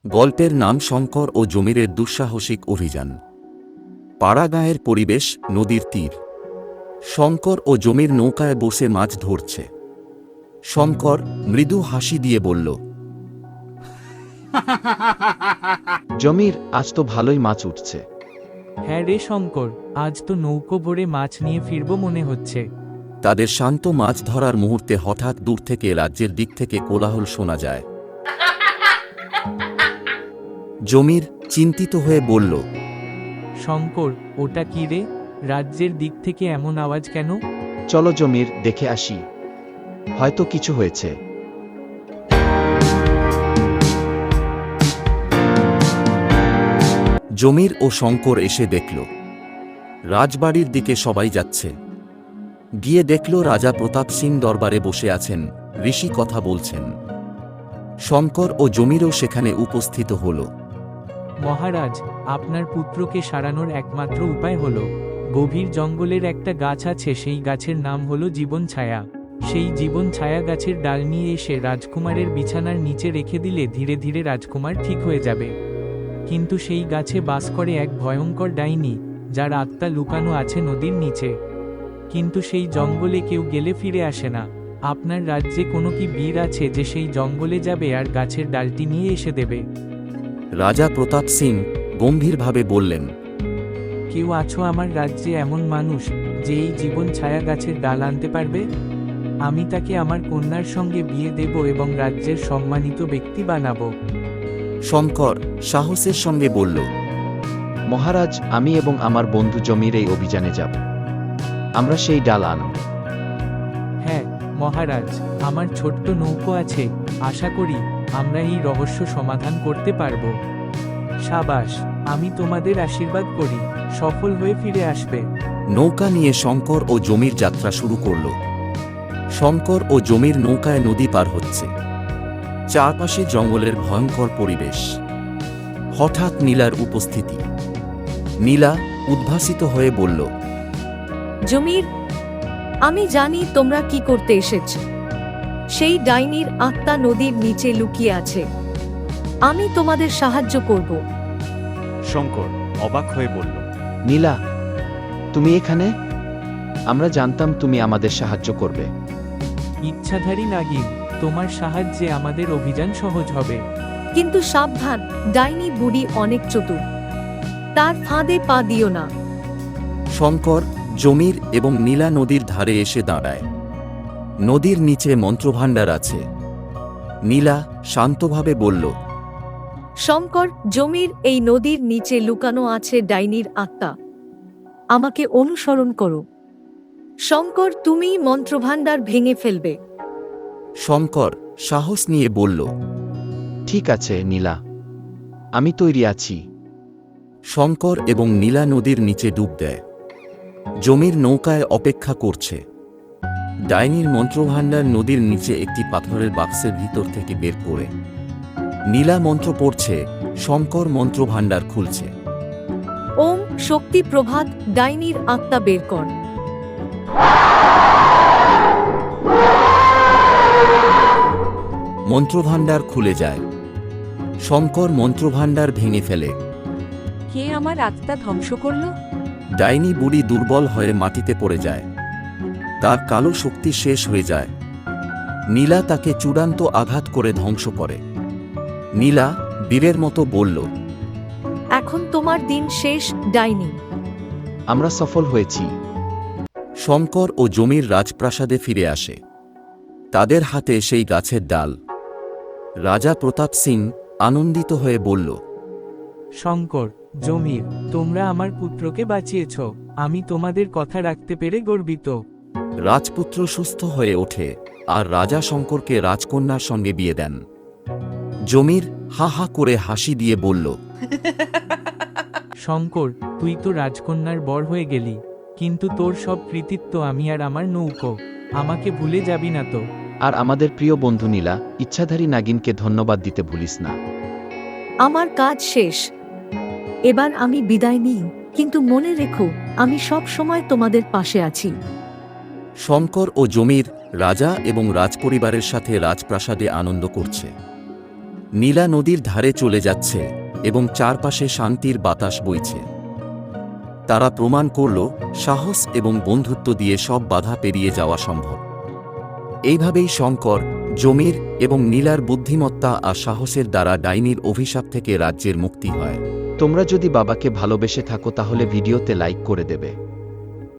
গল্পের নাম শঙ্কর ও জমিরের দুঃসাহসিক অভিযান। পাড়াগাঁয়ের পরিবেশ, নদীর তীর। শঙ্কর ও জমির নৌকায় বসে মাছ ধরছে। শঙ্কর মৃদু হাসি দিয়ে বলল, জমির, আজ তো ভালোই মাছ উঠছে। হ্যাঁ রে শঙ্কর, আজ তো নৌকো ভরে মাছ নিয়ে ফিরব মনে হচ্ছে। তাদের শান্ত মাছ ধরার মুহূর্তে হঠাৎ দূর থেকে রাজ্যের দিক থেকে কোলাহল শোনা যায়। জমির চিন্তিত হয়ে বলল, শঙ্কর, ওটা কি রে? রাজ্যের দিক থেকে এমন আওয়াজ কেন? চলো জমির, দেখে আসি, হয়তো কিছু হয়েছে। জমির ও শঙ্কর এসে দেখল রাজবাড়ির দিকে সবাই যাচ্ছে। গিয়ে দেখল রাজা প্রতাপ সিং দরবারে বসে আছেন, ঋষি কথা বলছেন। শঙ্কর ও জমিরও সেখানে উপস্থিত হল। মহারাজ, আপনার পুত্রকে সারানোর একমাত্র উপায় হলো, গভীর জঙ্গলের একটা গাছ আছে, সেই গাছের নাম হলো জীবন ছায়া। সেই জীবন ছায়া গাছের ডাল নিয়ে এসে রাজকুমারের বিছানার নিচে রেখে দিলে ধীরে ধীরে রাজকুমার ঠিক হয়ে যাবে। কিন্তু সেই গাছে বাস করে এক ভয়ঙ্কর ডাইনি, যার আত্মা লুকানো আছে নদীর নিচে। কিন্তু সেই জঙ্গলে কেউ গেলে ফিরে আসে না। আপনার রাজ্যে কোনো কি বীর আছে যে সেই জঙ্গলে যাবে আর গাছের ডালটি নিয়ে এসে দেবে? রাজা প্রতাপ সিং গম্ভীরভাবে বললেন, কেউ আছো আমার রাজ্যে এমন মানুষ যে এই জীবন ছায়া গাছের ডাল আনতে পারবে? আমি তাকে আমার কন্যার সঙ্গে বিয়ে দেব এবং রাজ্যের সম্মানিত ব্যক্তি বানাবো। শঙ্কর সাহসের সঙ্গে বলল, মহারাজ, আমি এবং আমার বন্ধু জমির এই অভিযানে যাব। আমরা সেই ডাল আনব। হ্যাঁ মহারাজ, আমার ছোট্ট নৌকো আছে, আশা করি আমরা এই রহস্য সমাধান করতে পারব। সাবাস, আমি তোমাদের আশীর্বাদ করি, সফল হয়ে ফিরে আসবে। নৌকা নিয়ে শঙ্কর ও জমির যাত্রা শুরু করল। শঙ্কর ও জমির নৌকায় নদী পার হচ্ছে। চারপাশে জঙ্গলের ভয়ঙ্কর পরিবেশ। হঠাৎ নীলার উপস্থিতি। নীলা উদ্ভাসিত হয়ে বলল, জমির, আমি জানি তোমরা কি করতে এসেছ। সেই ডাইনির আত্মা নদীর নিচে লুকিয়ে আছে। আমি তোমাদের সাহায্য করব। শঙ্কর অবাক হয়ে বলল, নীলা, তুমি এখানে? আমরা জানতাম তুমি আমাদের সাহায্য করবে। ইচ্ছাধারী নাগিন, তোমার সাহায্যে আমাদের অভিযান সহজ হবে। কিন্তু সাবধান, ডাইনি বুড়ি অনেক চতুর। তার ফাঁদে পা দিও না। শঙ্কর জমির এবং নীলা নদীর ধারে এসে দাঁড়ায়। নদীর নিচে মন্ত্রভাণ্ডার আছে। নীলা শান্তভাবে বলল, শঙ্কর, জমির, এই নদীর নিচে লুকানো আছে ডাইনির আত্মা। আমাকে অনুসরণ করো। শঙ্কর, তুমি মন্ত্রভাণ্ডার ভেঙে ফেলবে। শঙ্কর সাহস নিয়ে বলল, ঠিক আছে নীলা, আমি তৈরি আছি। শঙ্কর এবং নীলা নদীর নিচে ডুব দেয়। জমির নৌকায় অপেক্ষা করছে। ডাইনির মন্ত্রভাণ্ডার নদীর নিচে একটি পাথরের বাক্সের ভিতর থেকে বের করে। নীলা মন্ত্র পড়ছে, শঙ্কর মন্ত্রভাণ্ডার খুলছে। ওম শক্তি প্রভাত, ডাইনির আত্মা বের কর। মন্ত্রভাণ্ডার খুলে যায়। শঙ্কর মন্ত্রভাণ্ডার ভেঙে ফেলে। কে আমার আত্মা ধ্বংস করল? ডাইনি বুড়ি দুর্বল হয়ে মাটিতে পড়ে যায়। তার কালো শক্তি শেষ হয়ে যায়। নীলা তাকে চূড়ান্ত আঘাত করে ধ্বংস করে। নীলা বীরের মতো বলল, এখন তোমার দিন শেষ, ডাইনি। আমরা সফল হয়েছি। শঙ্কর ও জমির রাজপ্রাসাদে ফিরে আসে। তাদের হাতে সেই গাছের ডাল। রাজা প্রতাপ সিং আনন্দিত হয়ে বলল, শঙ্কর, জমির, তোমরা আমার পুত্রকে বাঁচিয়েছ। আমি তোমাদের কথা রাখতে পেরে গর্বিত। রাজপুত্র সুস্থ হয়ে ওঠে আর রাজা শঙ্করকে রাজকন্যার সঙ্গে বিয়ে দেন। জমির হা হা করে হাসি দিয়ে বলল, শঙ্কর, তুই তো রাজকন্যার বর হয়ে গেলি, কিন্তু তোর সব কৃতিত্ব আমি আর আমার নৌকো। আমাকে ভুলে যাবি না তো? আর আমাদের প্রিয় বন্ধু নীলা, ইচ্ছাধারী নাগিনকে ধন্যবাদ দিতে ভুলিস না। আমার কাজ শেষ। এবার আমি বিদায় নিই, কিন্তু মনে রেখো, আমি সব সময় তোমাদের পাশে আছি। শঙ্কর ও জমির রাজা এবং রাজপরিবারের সাথে রাজপ্রাসাদে আনন্দ করছে। নীলা নদীর ধারে চলে যাচ্ছে এবং চারপাশে শান্তির বাতাস বইছে। তারা প্রমাণ করল সাহস এবং বন্ধুত্ব দিয়ে সব বাধা পেরিয়ে যাওয়া সম্ভব। এইভাবেই শঙ্কর, জমির এবং নীলার বুদ্ধিমত্তা আর সাহসের দ্বারা ডাইনির অভিশাপ থেকে রাজ্যের মুক্তি হয়। তোমরা যদি বাবাকে ভালোবেসে থাকো তাহলে ভিডিওতে লাইক করে দেবে।